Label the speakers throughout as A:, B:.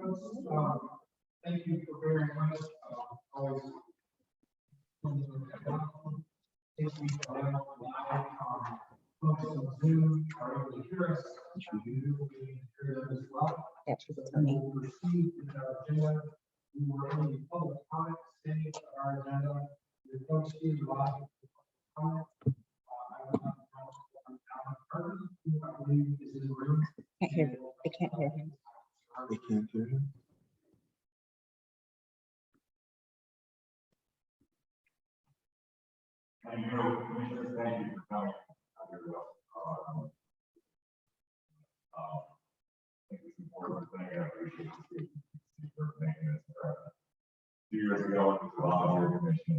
A: Thank you for bearing with us. Always this week, live folks on Zoom are able to hear us. You will be hear them as well.
B: That's
A: We will proceed with our agenda. We were in the public comment stage of our agenda. The folks here live comment. I believe is in the room.
B: Can't hear. They can't hear him.
C: They can't hear him.
D: Thank you, Commissioners. Thank you for coming. I think it's important thing. I appreciate you for making this. 2 years ago, it was a volunteer commission.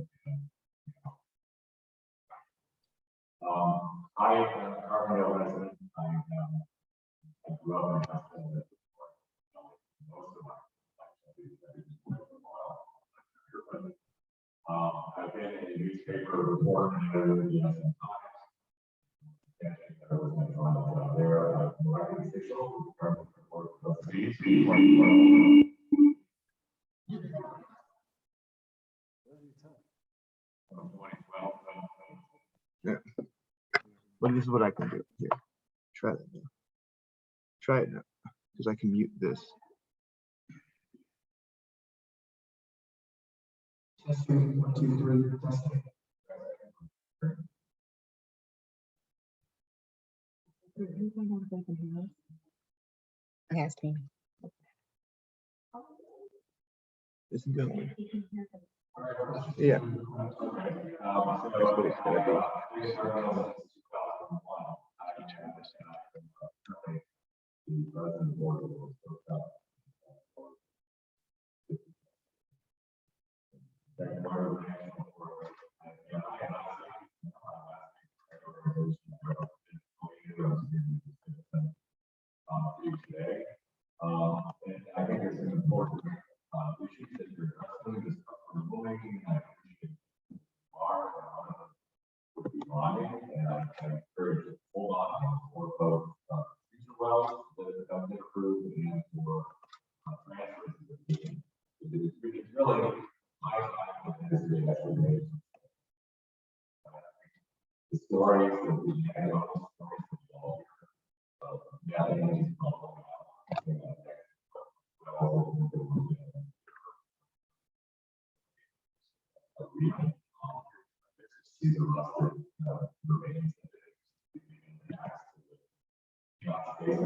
D: I am a Carbondale resident. I grew up in a hospital that most of my life. I've been a newspaper reporter and editor at the Times. I was in the there. I'm elected official with the Department of Trustees. 2012.
C: Yeah. But this is what I can do here. Try that now. Try it now, because I can mute this.
A: Testing 1, 2, 3. Testing.
B: Yes, me.
C: This is going. Yeah. That's what it's gonna be. Turn this on.
D: Today. And I think it's an important issue that you're addressing this rulemaking. I appreciate would be bonding, and I encourage you to hold on for both future wells that have been approved and for transfers to the meeting. It's really high time that the history actually made. The stories that we had on the stories that we all hear. Yeah, I think it's see the rusted remains of it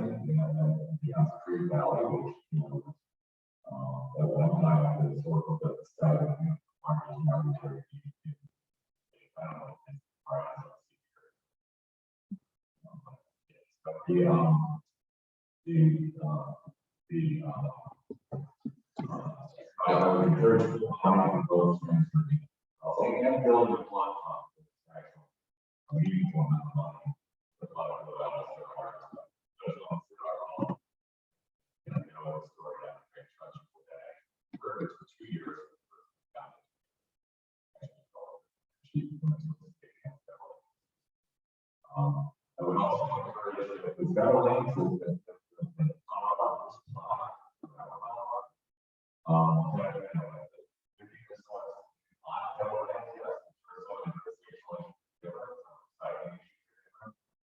D: the Creek Valley, which at one time the historical site of military. I would encourage people to come and go to I'll say and build a plot actually meeting for money. But a lot of the others are hard stuff. Just on the and I know the story down in Great Trust for that. For 2 years. I would also encourage if the federal agencies that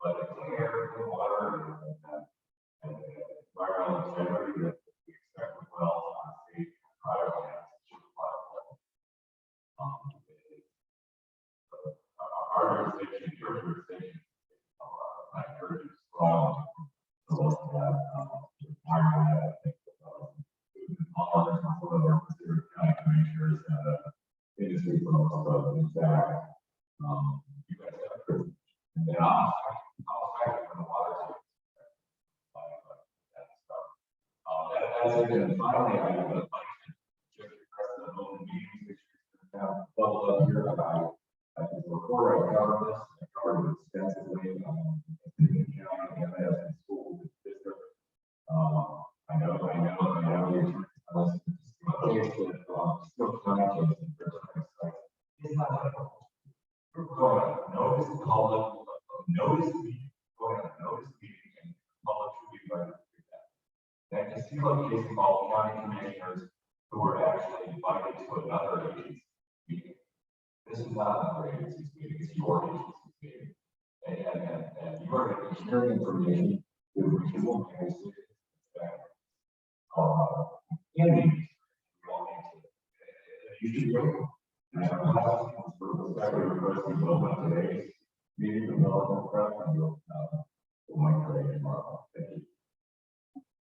D: but it's air and water and environmental integrity that we expect as well on state private lands should apply. Our jurisdiction, your jurisdiction, I encourage you to strong to look at that environment. I think all of our county commissioners and industry folks, in fact, you guys have privilege. And then I'll fight for the water. And finally, I would like to just express the own meetings which have bubbled up here about before I covered this, I covered it extensively in the county, MS, and school district. I know the still connected to it's not like we're going to notice the public, notice meeting, going to notice meeting, and the public should be ready to do that. Then I see like case involved county commissioners who are actually invited to another agency meeting. This is not another agency's meeting, it's your agency's meeting. And you are going to be sharing information with regional agencies that can be you should go. And I have a lot for the second request to go up today. Meeting the development prep and you'll might today tomorrow. Thank you.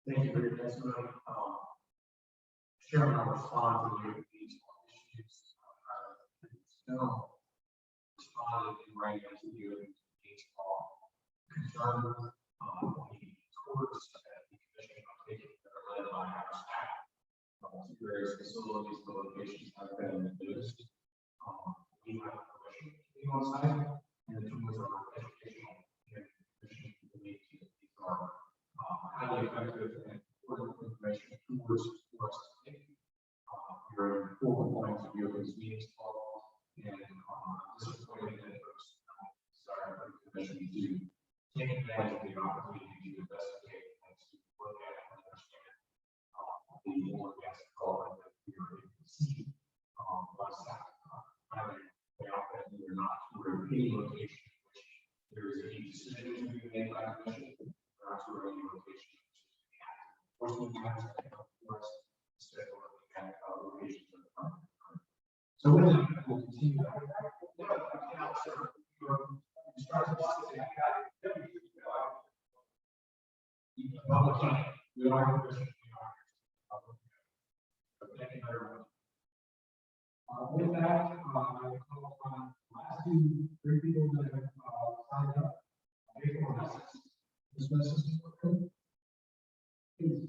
A: Thank you for your testimony. Chairman, I'll respond to these issues. No, responded in writing to you in each call. Concern the tours that the commission are taking that are led by our staff. Various facilities, the locations have been noticed. We have permission to be on site, and the tours are educational and permission to believe that these are highly effective and important information tours for us to take. We're in full compliance with your meetings law, and disappointed that folks desire for the commission to take advantage of the opportunity to investigate and to look at and understand the oil and gas development that we are able to see by staff. We're not, we're in any location in which there is a decision to be made by the commission. We're not to any location in which we have enforcement matters that help for us instead of looking at locations of the front. So with that, we'll continue that. We are thank you very much. With that, I call upon the last three people that have signed up. This message, please.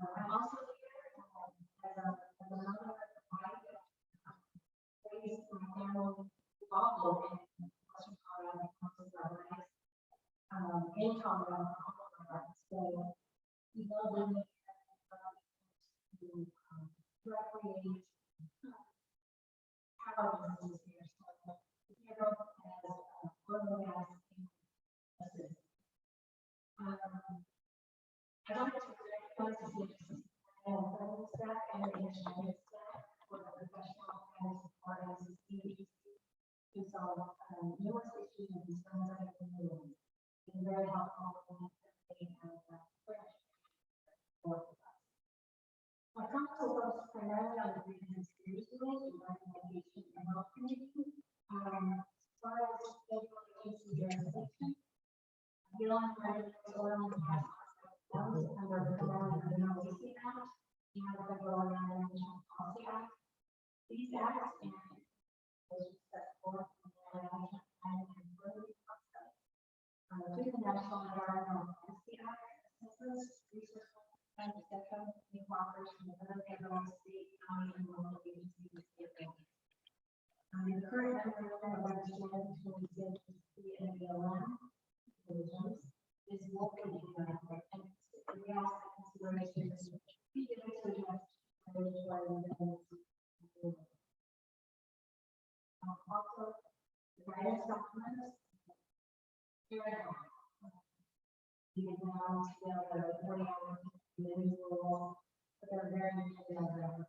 E: I'm also here as a mother of five, raised my family involved in Western Colorado, most of our lives, in Colorado, so we love living to recreate, have our businesses here. So Botero has oil and gas assistance. I'd like to recognize the citizens and federal staff and the engineering staff for the professional and support of the COGCC to solve numerous issues and concerns that have been raised. It's been very helpful and for us. My comments will focus primarily on the greenhouse gas rules, recommendation and health community. As far as federal agency jurisdiction, beyond the oil and gas under the Federal Emergency Act and the Federal Environmental Policy Act. These acts and those set forth in the National Plan and Program process. Through the National Environmental Policy Act, assessments, research, and etc. in cooperation with other federal, state, county, and local agencies and stakeholders. The current memorandum of understanding between the COGCC and BLM divisions is located in and we ask consideration to be given to the also the guidance documents here you can now together 40 hours individual, but they're very many of them.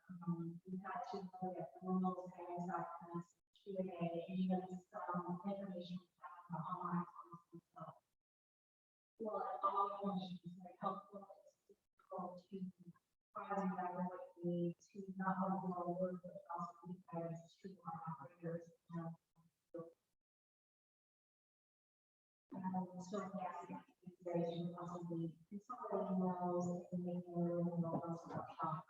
E: We've got to look at the rules, guidance documents, Q&A, and even some information online themselves. Well, all information is very helpful. It's difficult to find out what we need to not only do our work, but also be guidance to our operators. So, yeah, consideration possibly consolidating those and making a little more workshop.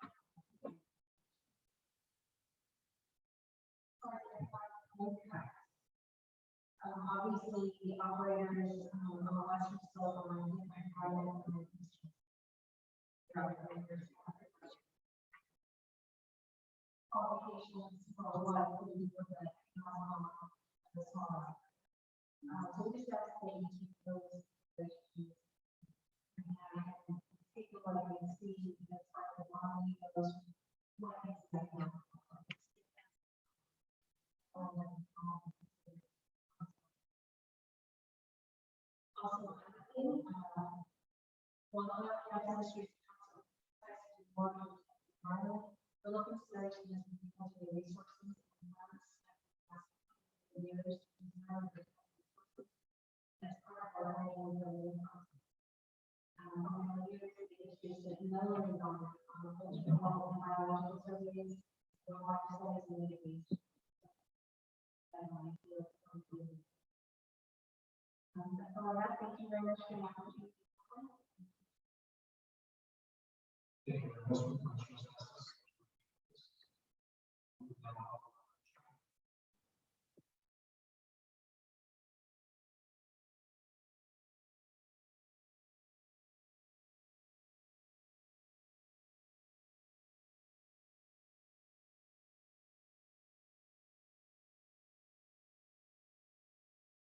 E: Obviously, the operators on the western slope are on different islands and qualifications for what we do with the small. So we just have to take those issues Also, one of the Massachusetts Council, more the local search and cultural resources and years as part of our annual issues that no one is on cultural and biological surveys, water studies, and mitigation. That's all I have. Thank you very much for the opportunity.
A: Thank you very much, Commissioners.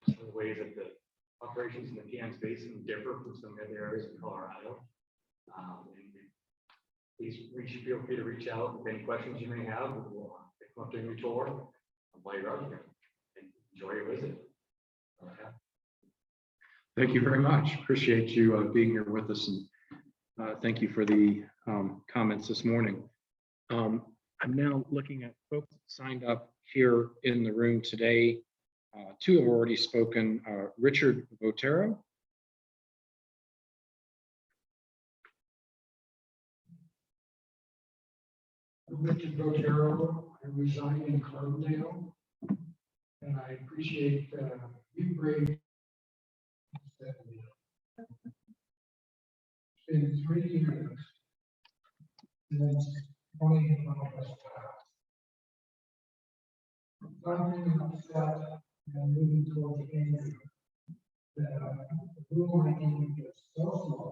F: Some of the ways that the operations in the Kansas Basin differ from some other areas in Colorado. And please feel free to reach out with any questions you may have. We'll come up during your tour while you're out here and enjoy your visit.
G: Thank you very much. Appreciate you being here with us, and thank you for the comments this morning. I'm now looking at folks signed up here in the room today. Two have already spoken. Richard Botero.
H: Richard Botero. I reside in Carbondale, and I appreciate you bring. It's been 3 years since 20 of us passed. Something upset and moving towards the end. The rulemaking is so slow.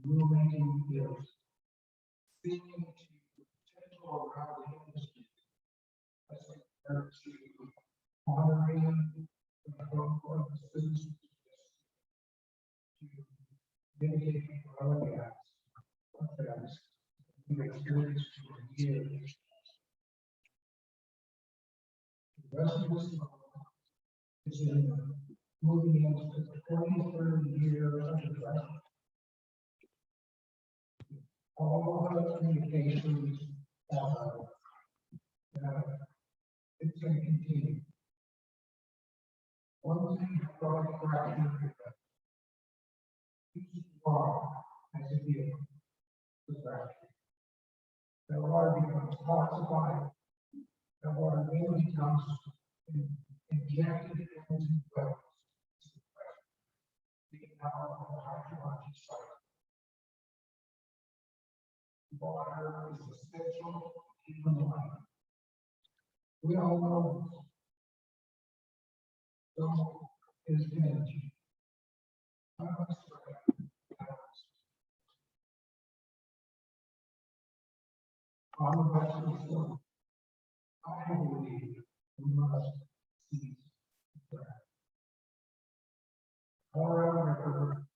H: The rulemaking is seeming to potential around the industry. As compared to honoring the citizens to mitigate our effects. We've experienced for years. The rest of this is in moving into the 23rd year of the draft. All of the communications it's going to continue. One thing I thought I correctly as a vehicle was right. That water becomes toxified. That water then becomes injected into wells. Hydrology cycle. Water is essential to human life. We all know this. So is energy. On the Western Shore, I believe we must seize that. Colorado River,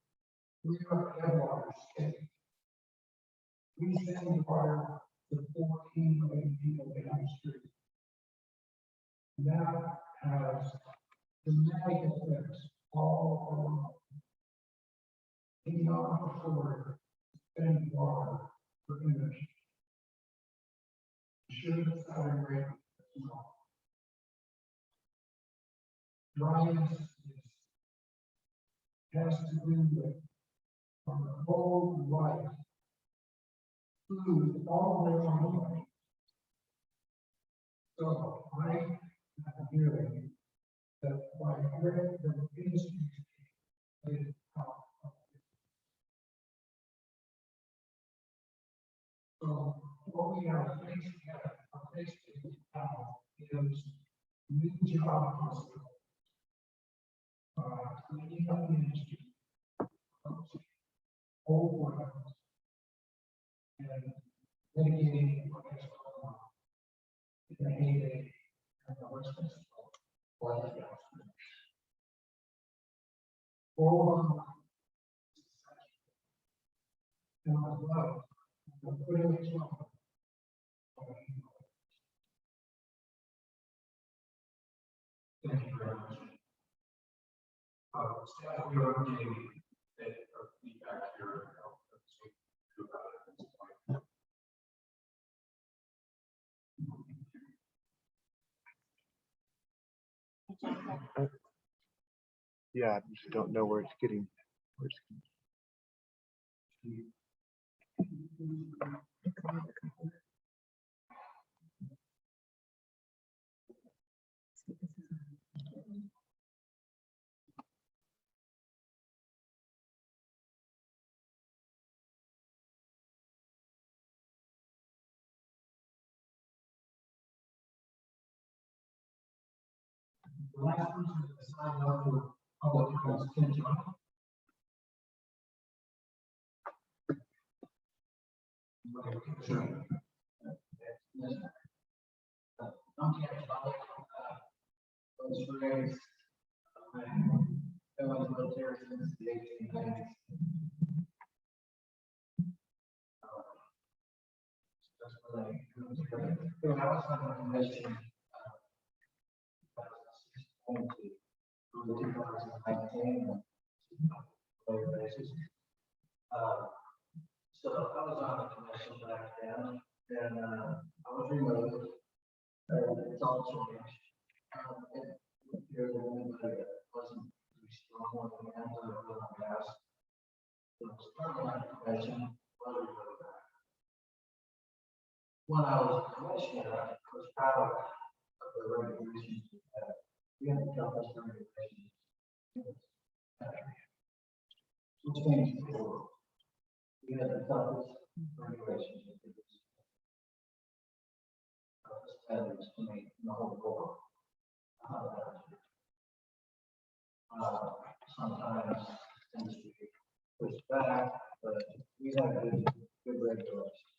H: we are headwater state. We send water to 14 million people down the street. And that has dramatic effects all along. We cannot afford to spend water for energy. Should have rate as well. Dryness has to do with our whole life. Food all the way along the way. So I have hearing that by the industry is so what we are facing now is new job possibilities. Cleaning up the industry, old ones, and mitigating what has gone on in the heyday and the Western oil and gas. All and as well, the critical trouble.
A: Thank you very much. Staff, we are getting that feedback here. About it at this point.
C: Yeah, I just don't know where it's getting. Where it's
H: The last person to sign up for public comments, Tim John. Sure. I'm Ken Weil. I was raised, I was Botero since the 1890s. That's when I moved here. When I was on the commission, from 2019. So I was on the commission back then, and I was removed. It's all changed. There was anybody that wasn't pretty strong on the hands of the oil and gas. So it's part of my commission. When I was commissioner, I was proud of the regulations we had. We had the toughest regulations. Which means we had the toughest regulations. Toughest standards to meet in the whole world. Sometimes industry pushed back, but we had good regulations.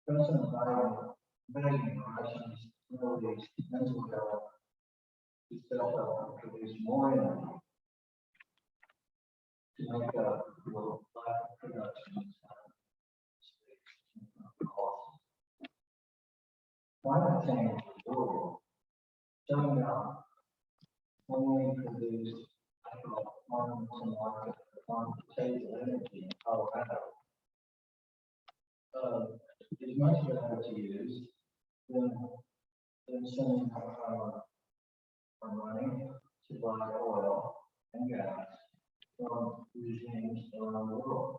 H: President Weil, many Russians, really mental health, he felt up and produce more energy to make up for the lack of production. Climate change is global. Shutting down only produce farmers and market farm potential energy in Colorado. Is much better to use than sending our money to buy oil and gas from regimes around the world.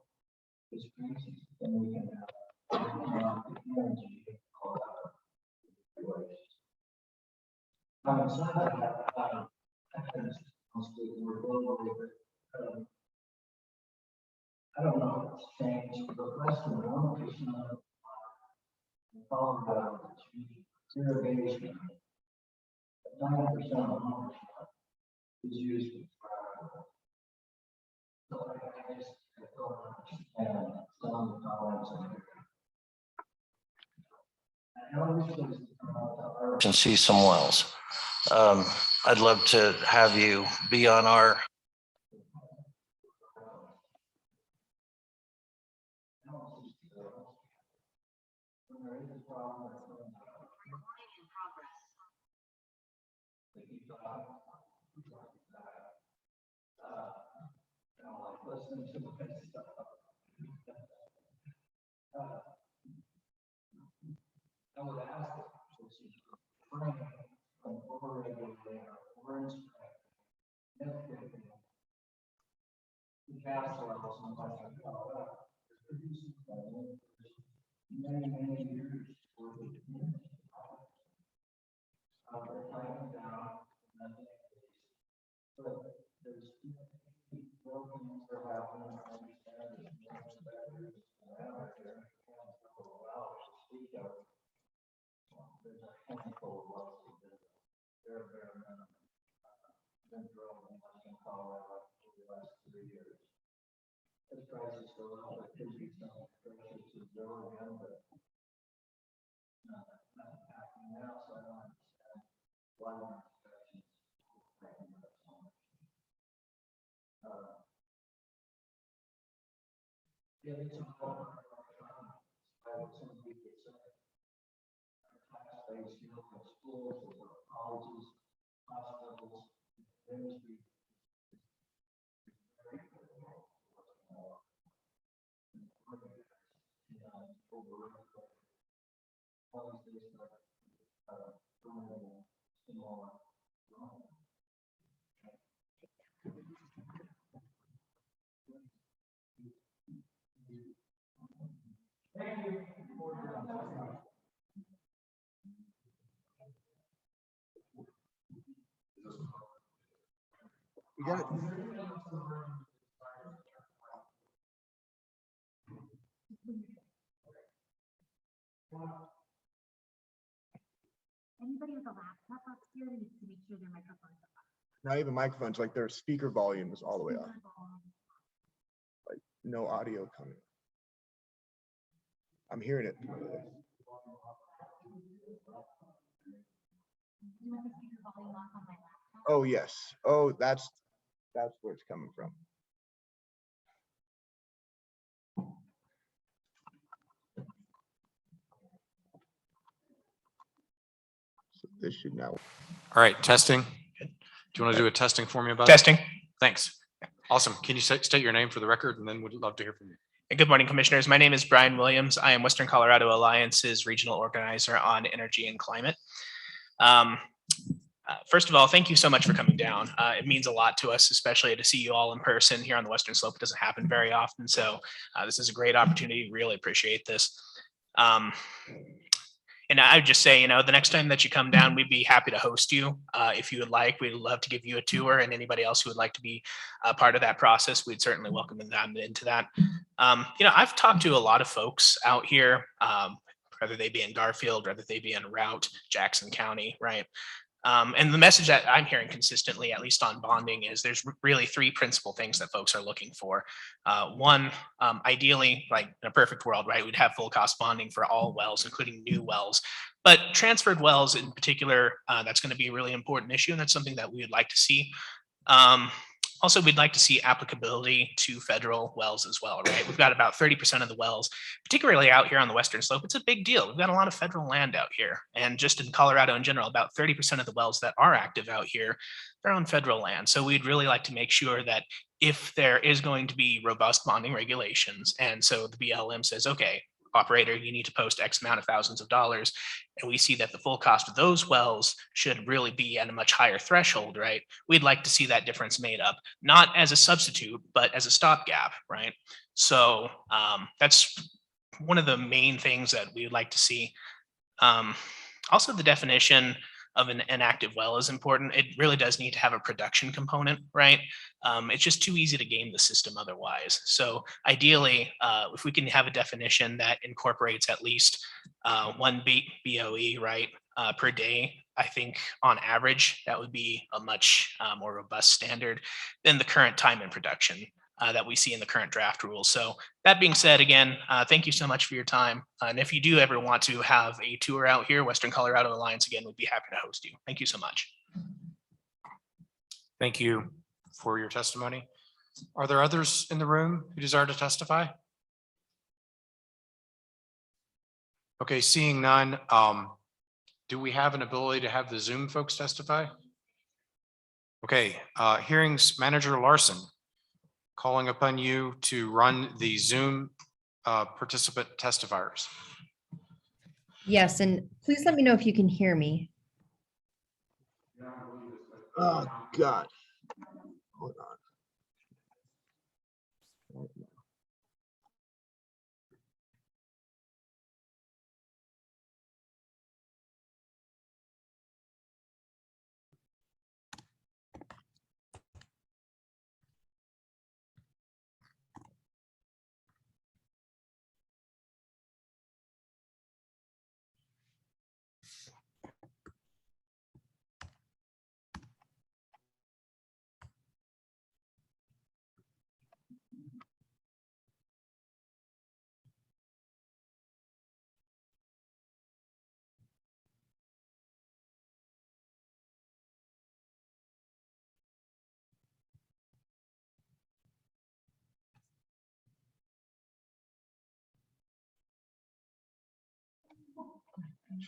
H: This means then we can have energy in Colorado. I'm sorry that happens mostly we're globally, but I don't know if it's changed, but less than 1% in Colorado is irrigation. 90% of ownership is used for so I guess I don't understand some of the comments in here.
I: And see some wells. I'd love to have you be on our
H: I would ask the castle or something like that. Producing many years worth of they're climbing down, but there's broken things that are happening. I understand there's around there. There's a handful of wells that they're been drilled in Western Colorado for the last 3 years. As prices go up, there could be some pressure to drill again, but not happening now, so I don't understand why we're expecting breaking up so much. Yeah, it's a problem. Some people say tax base, for schools, or colleges, hospitals, industry,
C: You got it.
E: Anybody with a laptop upstairs needs to make sure their microphone's
C: Not even microphones, like their speaker volume is all the way up. Like no audio coming. I'm hearing it.
E: You want the speaker volume off on my laptop?
C: Oh yes. Oh, that's where it's coming from. So this should now.
F: All right, testing. Do you want to do a testing for me about it?
J: Testing.
F: Thanks. Awesome. Can you state your name for the record, and then we'd love to hear from you.
J: Good morning, commissioners. My name is Brian Williams. I am Western Colorado Alliance's regional organizer on energy and climate. First of all, thank you so much for coming down. It means a lot to us, especially to see you all in person here on the Western Slope. It doesn't happen very often. So this is a great opportunity. Really appreciate this. And I would just say, the next time that you come down, we'd be happy to host you. If you would like, we'd love to give you a tour, and anybody else who would like to be a part of that process, we'd certainly welcome them into that. I've talked to a lot of folks out here, whether they be in Garfield, whether they be in Route, Jackson County, right? And the message that I'm hearing consistently, at least on bonding, is there's really three principal things that folks are looking for. One, ideally, like in a perfect world, right, we'd have full cost bonding for all wells, including new wells. But transferred wells in particular, that's going to be a really important issue, and that's something that we would like to see. Also, we'd like to see applicability to federal wells as well, right? We've got about 30% of the wells, particularly out here on the Western Slope. It's a big deal. We've got a lot of federal land out here. And just in Colorado in general, about 30% of the wells that are active out here, they're on federal land. So we'd really like to make sure that if there is going to be robust bonding regulations, and so the BLM says, okay, operator, you need to post X amount of thousands of dollars. And we see that the full cost of those wells should really be at a much higher threshold, right? We'd like to see that difference made up, not as a substitute, but as a stopgap, right? So that's one of the main things that we would like to see. Also, the definition of an inactive well is important. It really does need to have a production component, right? It's just too easy to game the system otherwise. So ideally, if we can have a definition that incorporates at least 1 BOE, right, per day, I think on average, that would be a much more robust standard than the current time in production that we see in the current draft rules. So that being said, again, thank you so much for your time. And if you do ever want to have a tour out here, Western Colorado Alliance, again, would be happy to host you. Thank you so much.
F: Thank you for your testimony. Are there others in the room who desire to testify? Okay, seeing none, do we have an ability to have the Zoom folks testify? Okay, hearings manager Larson, calling upon you to run the Zoom participant testifiers.
K: Yes, and please let me know if you can hear me.
C: Oh God. Hold on.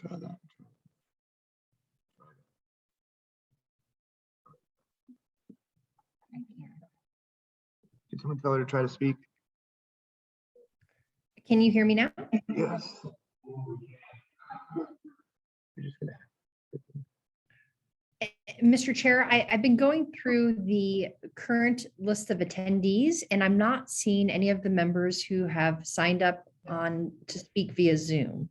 C: Try that. Can someone tell her to try to speak?
K: Can you hear me now?
C: Yes. We're just gonna-
K: Mr. Chair, I've been going through the current list of attendees and I'm not seeing any of the members who have signed up on to speak via Zoom.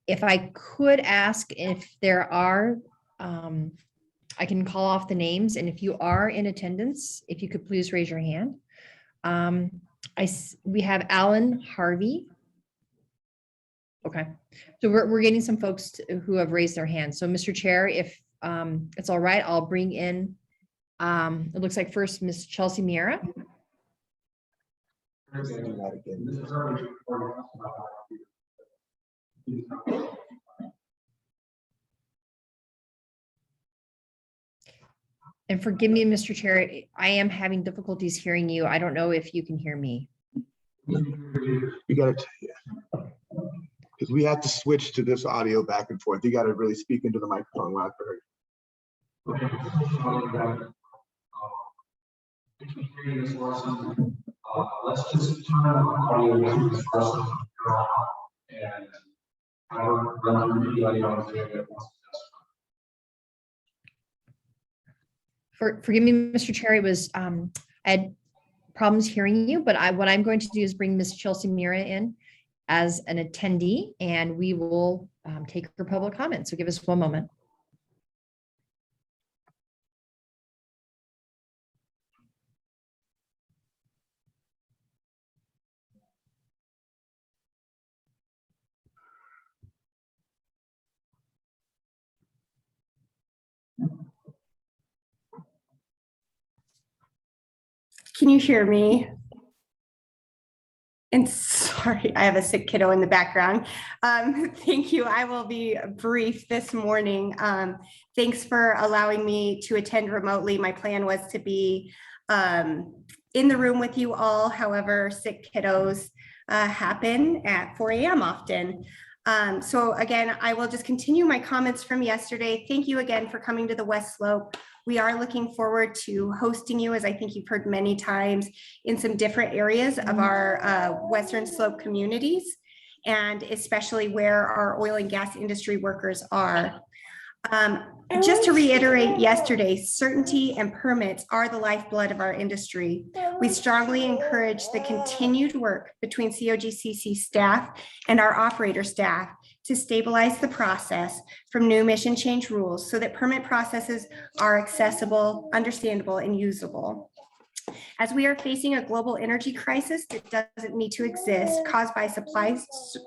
K: If I could ask if there are, I can call off the names, and if you are in attendance, if you could please raise your hand. We have Alan Harvey. Okay, so we're getting some folks who have raised their hands. So Mr. Chair, if it's all right, I'll bring in, it looks like first Miss Chelsea Miera.
C: Do that again.
A: This is already recorded.
K: And forgive me, Mr. Chair, I am having difficulties hearing you. I don't know if you can hear me.
C: You gotta, because we have to switch to this audio back and forth. You gotta really speak into the microphone loud for her.
A: Okay. If you hear this lesson, let's just turn on audio to this lesson and I will run through the audio on Zoom at once.
K: Forgive me, Mr. Chair, it was, I had problems hearing you, but what I'm going to do is bring Miss Chelsea Mira in as an attendee, and we will take her public comment. So give us one moment.
L: Can you hear me? And sorry, I have a sick kiddo in the background. Thank you. I will be brief this morning. Thanks for allowing me to attend remotely. My plan was to be in the room with you all. However, sick kiddos happen at 4 a.m. often. So again, I will just continue my comments from yesterday. Thank you again for coming to the West Slope. We are looking forward to hosting you, as I think you've heard many times, in some different areas of our Western Slope communities, and especially where our oil and gas industry workers are. Just to reiterate yesterday, certainty and permits are the lifeblood of our industry. We strongly encourage the continued work between COGCC staff and our operator staff to stabilize the process from new emission change rules so that permit processes are accessible, understandable, and usable. As we are facing a global energy crisis that doesn't need to exist, caused by supply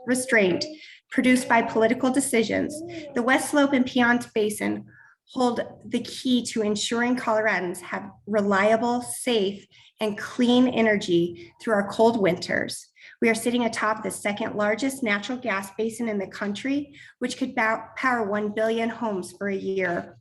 L: restraint produced by political decisions, the West Slope and Piceance Basin hold the key to ensuring Coloradans have reliable, safe, and clean energy through our cold winters. We are sitting atop the second largest natural gas basin in the country, which could power 1 billion homes for a year.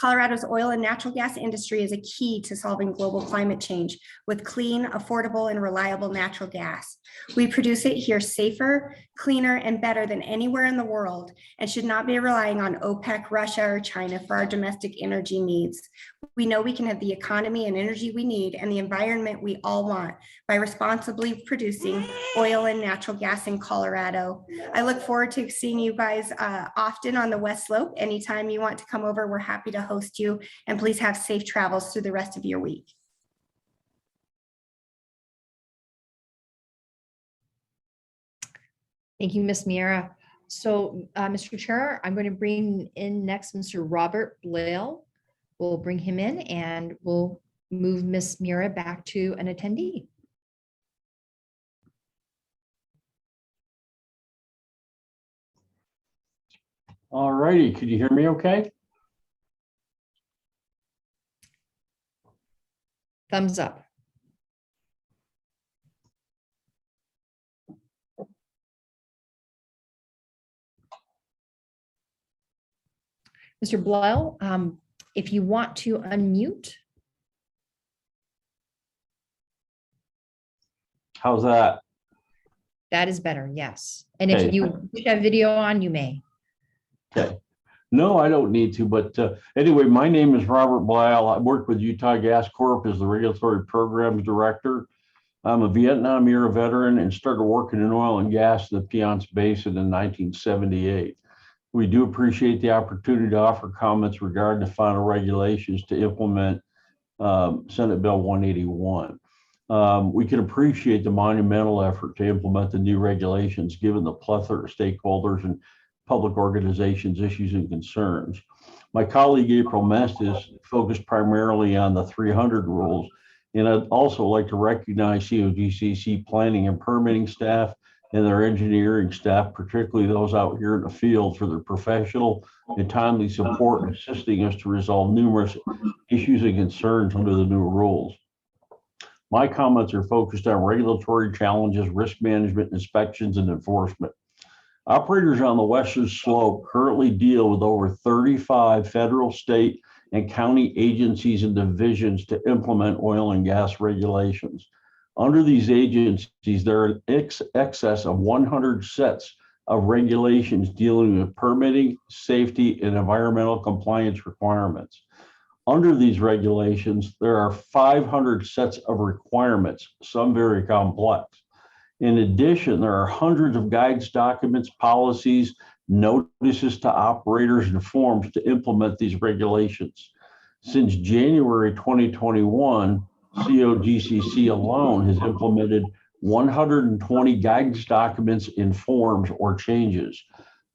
L: Colorado's oil and natural gas industry is a key to solving global climate change with clean, affordable, and reliable natural gas. We produce it here safer, cleaner, and better than anywhere in the world, and should not be relying on OPEC, Russia, or China for our domestic energy needs. We know we can have the economy and energy we need and the environment we all want by responsibly producing oil and natural gas in Colorado. I look forward to seeing you guys often on the West Slope. Anytime you want to come over, we're happy to host you, and please have safe travels through the rest of your week.
K: Thank you, Ms. Miera. So, Mr. Chair, I'm going to bring in next Mr. Robert Weil. We'll bring him in and we'll move Ms. Miera back to an attendee.
M: All righty, could you hear me okay?
K: Thumbs up. Mr. Weil, if you want to unmute.
M: How's that?
K: That is better, yes. And if
M: Okay.
K: you have video on, you may.
M: Okay. No, I don't need to, but anyway, my name is Robert Weil. I work with Utah Gas Corp as the Regulatory Programs Director. I'm a Vietnam era veteran and started working in oil and gas in the Piceance Basin in 1978. We do appreciate the opportunity to offer comments regarding the final regulations to implement Senate Bill 181. We can appreciate the monumental effort to implement the new regulations, given the plethora of stakeholders and public organizations' issues and concerns. My colleague April Mestis focused primarily on the 300 rules, and I'd also like to recognize COGCC planning and permitting staff and their engineering staff, particularly those out here in the field, for their professional and timely support in assisting us to resolve numerous issues and concerns under the new rules. My comments are focused on regulatory challenges, risk management, inspections, and enforcement. Operators on the western slope currently deal with over 35 federal, state, and county agencies and divisions to implement oil and gas regulations. Under these agencies, there are excess of 100 sets of regulations dealing with permitting, safety, and environmental compliance requirements. Under these regulations, there are 500 sets of requirements, some very complex. In addition, there are hundreds of guidance documents, policies, notices to operators, and forms to implement these regulations. Since January 2021, COGCC alone has implemented 120 guidance documents in forms or changes.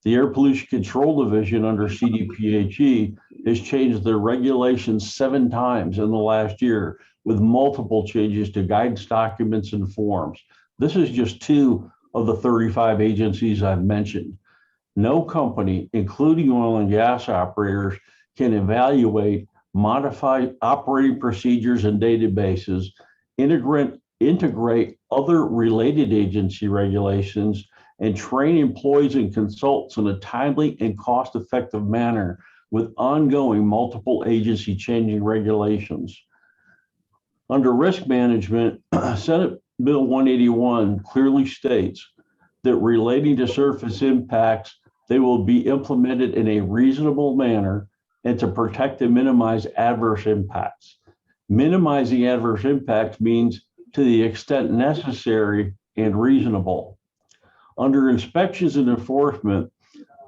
M: The Air Pollution Control Division under CDPHE has changed their regulations 7 times in the last year, with multiple changes to guidance documents and forms. This is just 2 of the 35 agencies I've mentioned. No company, including oil and gas operators, can evaluate, modify operating procedures and databases, integrate other related agency regulations, and train employees and consultants in a timely and cost-effective manner with ongoing multiple agency changing regulations. Under risk management, Senate Bill 181 clearly states that relating to surface impacts, they will be implemented in a reasonable manner and to protect and minimize adverse impacts. Minimizing adverse impacts means to the extent necessary and reasonable. Under inspections and enforcement,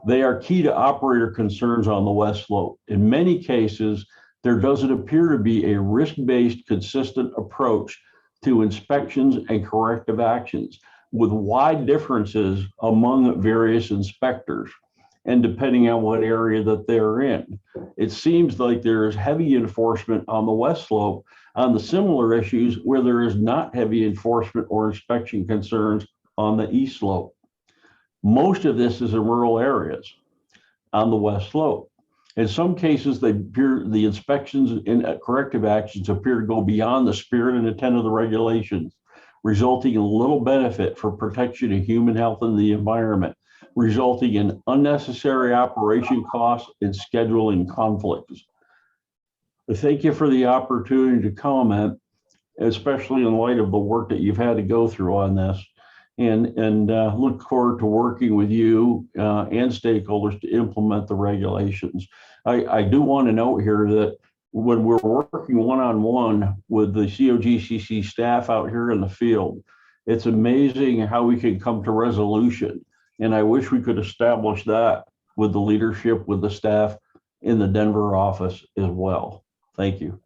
M: they are key to operator concerns on the west slope. In many cases, there doesn't appear to be a risk-based, consistent approach to inspections and corrective actions, with wide differences among various inspectors and depending on what area that they're in. It seems like there is heavy enforcement on the west slope on the similar issues where there is not heavy enforcement or inspection concerns on the east slope. Most of this is in rural areas on the west slope. In some cases, the inspections and corrective actions appear to go beyond the spirit and intent of the regulations, resulting in little benefit for protection of human health and the environment, resulting in unnecessary operation costs and scheduling conflicts. I thank you for the opportunity to comment, especially in light of the work that you've had to go through on this, and look forward to working with you and stakeholders to implement the regulations. I do want to note here that when we're working one-on-one with the COGCC staff out here in the field, it's amazing how we can come to resolution. And I wish we could establish that with the leadership, with the staff in the Denver office as well. Thank you.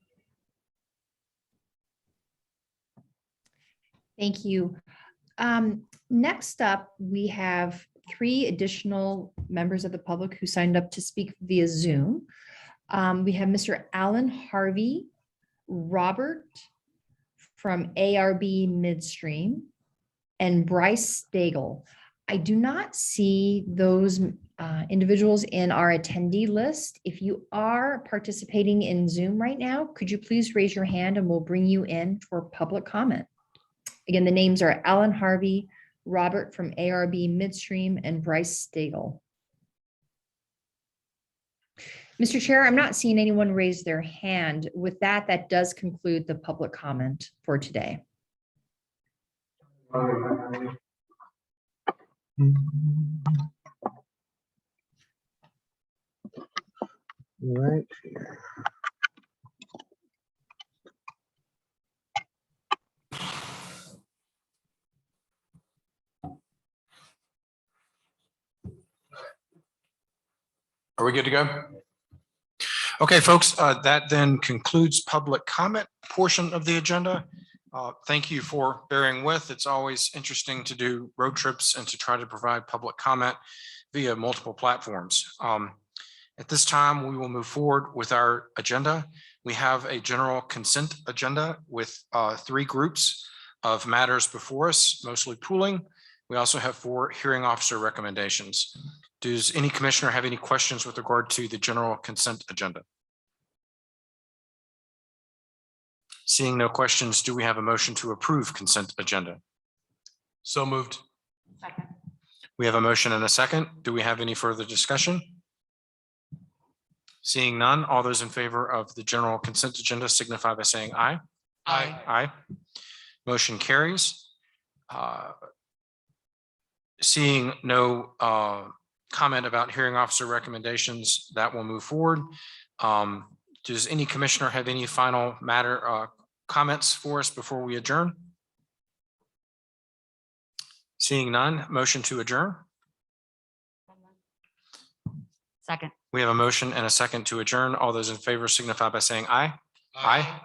K: Thank you. Next up, we have 3 additional members of the public who signed up to speak via Zoom. We have Mr. Alan Harvey, Robert from ARB Midstream, and Bryce Stagel. I do not see those individuals in our attendee list. If you are participating in Zoom right now, could you please raise your hand and we'll bring you in for public comment. Again, the names are Alan Harvey, Robert from ARB Midstream, and Bryce Stagel. Mr. Chair, I'm not seeing anyone raise their hand. With that, that does conclude the public comment for today.
C: Right.
N: Are we good to go? Okay, folks, that then concludes public comment portion of the agenda. Thank you for bearing with. It's always interesting to do road trips and to try to provide public comment via multiple platforms. At this time, we will move forward with our agenda. We have a general consent agenda with 3 groups of matters before us, mostly pooling. We also have 4 hearing officer recommendations. Does any commissioner have any questions with regard to the general consent agenda? Seeing no questions, do we have a motion to approve consent agenda?
J: So moved.
E: Second.
N: We have a motion and a second. Do we have any further discussion? Seeing none, all those in favor of the general consent agenda signify by saying aye.
J: Aye.
N: Aye. Motion carries. Seeing no comment about hearing officer recommendations, that will move forward. Does any commissioner have any final matter comments for us before we adjourn? Seeing none, motion to adjourn.
E: Second.
N: We have a motion and a second to adjourn. All those in favor signify by saying aye. Aye.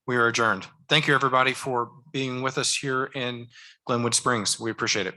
N: We are adjourned. Thank you, everybody, for being with us here in Glenwood Springs. We appreciate it.